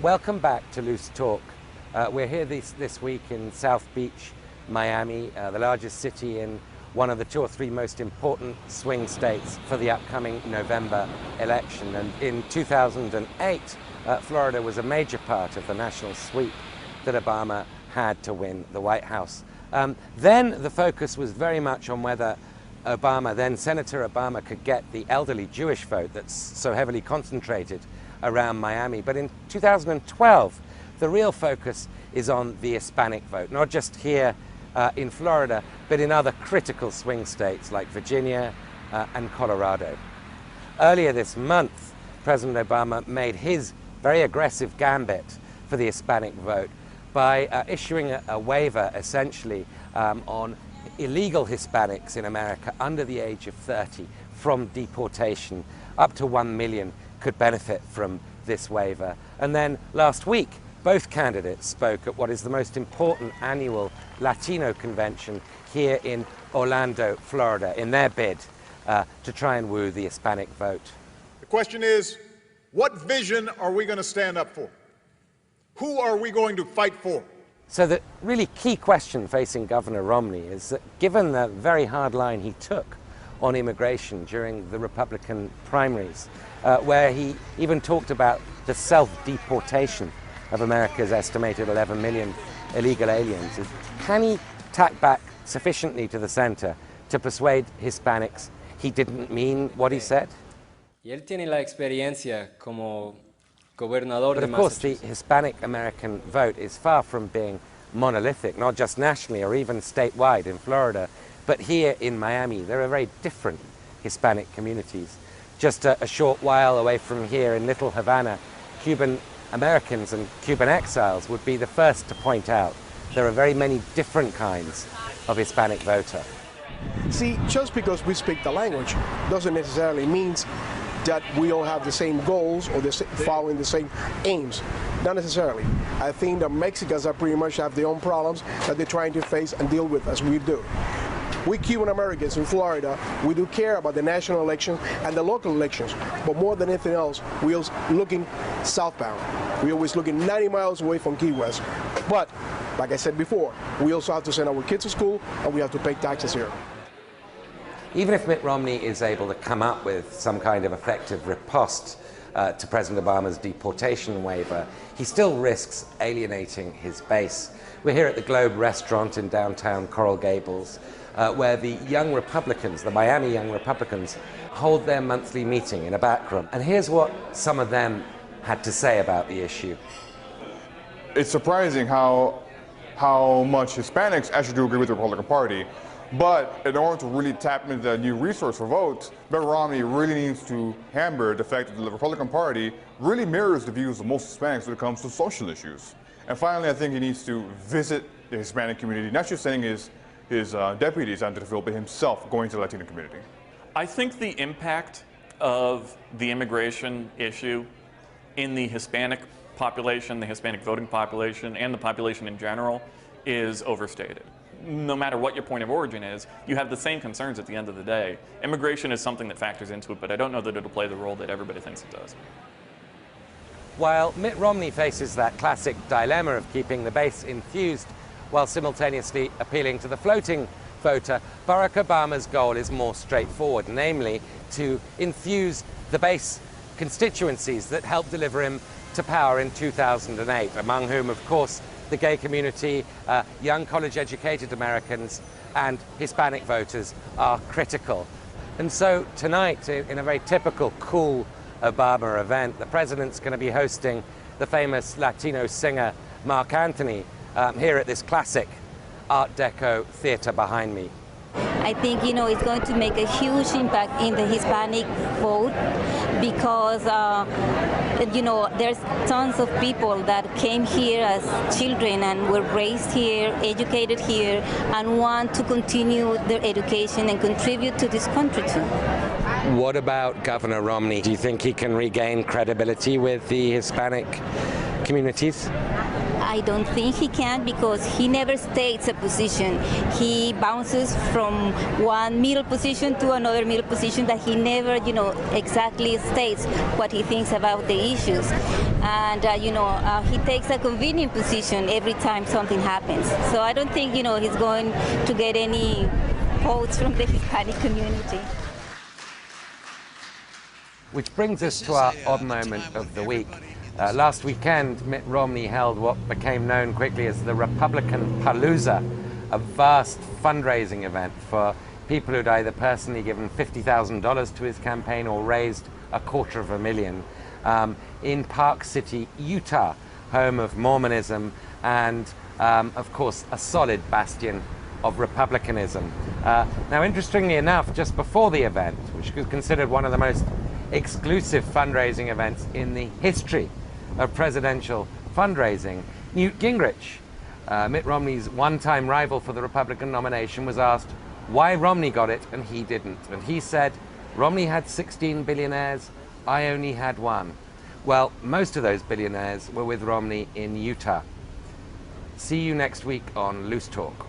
Welcome back to Loose Talk. We're here this week in South Beach, Miami, the largest city in one of the 2 or 3 most important swing states for the upcoming November election. And in 2008, Florida was a major part of the national sweep that Obama had to win the White House. Then the focus was very much on whether then Senator Obama, could get the elderly Jewish vote that's so heavily concentrated around Miami. But in 2012, the real focus is on the Hispanic vote, not just here in Florida, but in other critical swing states like Virginia and Colorado. Earlier this month, President Obama made his very aggressive gambit for the Hispanic vote by issuing a waiver, essentially, on illegal Hispanics in America under the age of 30 from deportation. Up to 1 million could benefit from this waiver. And then last week, both candidates spoke at what is the most important annual Latino convention here in Orlando, Florida, in their bid to try and woo the Hispanic vote. The question is, what vision are we going to stand up for? Who are we going to fight for? So the really key question facing Governor Romney is that, given the very hard line he took on immigration during the Republican primaries, where he even talked about the self-deportation of America's estimated 11 million illegal aliens, can he tack back sufficiently to the center to persuade Hispanics he didn't mean what he said? Y él tiene la experiencia como gobernador But de of course, the Massachusetts. Hispanic American vote is far from being monolithic, not just nationally or even statewide in Florida, but here in Miami. There are very different Hispanic communities. Just a short while away from here in Little Havana, Cuban Americans and Cuban exiles would be the first to point out there are very many different kinds of Hispanic voter. See, just because we speak the language doesn't necessarily mean that we all have the same goals or following the same aims. Not necessarily. I think that Mexicans are pretty much have their own problems that they're trying to face and deal with as we do. We Cuban Americans in Florida, we do care about the national elections and the local elections, but more than anything else, we're looking southbound. We're always looking 90 miles away from Key West. But, like I said before, we also have to send our kids to school and we have to pay taxes here. Even if Mitt Romney is able to come up with some kind of effective riposte to President Obama's deportation waiver, he still risks alienating his base. We're here at the Globe restaurant in downtown Coral Gables, where the Young Republicans, the Miami Young Republicans, hold their monthly meeting in a back room. And here's what some of them had to say about the issue. It's surprising how much Hispanics actually do agree with the Republican Party. But in order to really tap into that new resource for votes, Mitt Romney really needs to hammer the fact that the Republican Party really mirrors the views of most Hispanics when it comes to social issues. And finally, I think he needs to visit the Hispanic community, not just sending his deputies onto the field, but himself going to the Latino community. I think the impact of the immigration issue in the Hispanic population, the Hispanic voting population, and the population in general is overstated. No matter what your point of origin is, you have the same concerns at the end of the day. Immigration is something that factors into it, but I don't know that it'll play the role that everybody thinks it does. While Mitt Romney faces that classic dilemma of keeping the base infused while simultaneously appealing to the floating voter, Barack Obama's goal is more straightforward, namely to infuse the base constituencies that helped deliver him to power in 2008, among whom, of course, the gay community, young college-educated Americans, and Hispanic voters are critical. And so tonight, in a very typical cool Obama event, the president's going to be hosting the famous Latino singer Mark Anthony here at this classic Art Deco theater behind me. I think, it's going to make a huge impact in the Hispanic vote because, there's tons of people that came here as children and were raised here, educated here, and want to continue their education and contribute to this country too. What about Governor Romney? Do you think he can regain credibility with the Hispanic communities? I don't think he can, because he never states a position. He bounces from one middle position to another middle position that he never, exactly states what he thinks about the issues. And, he takes a convenient position every time something happens. So I don't think, he's going to get any votes from the Hispanic community. Which brings us to our odd moment of the week. Last weekend, Mitt Romney held what became known quickly as the Republican Palooza, a vast fundraising event for people who'd either personally given $50,000 to his campaign or raised $250,000 in Park City, Utah, home of Mormonism and, of course, a solid bastion of Republicanism. Now, interestingly enough, just before the event, which was considered one of the most exclusive fundraising events in the history of presidential fundraising, Newt Gingrich, Mitt Romney's one-time rival for the Republican nomination, was asked why Romney got it and he didn't. And he said, Romney had 16 billionaires, I only had one. Well, most of those billionaires were with Romney in Utah. See you next week on Loose Talk.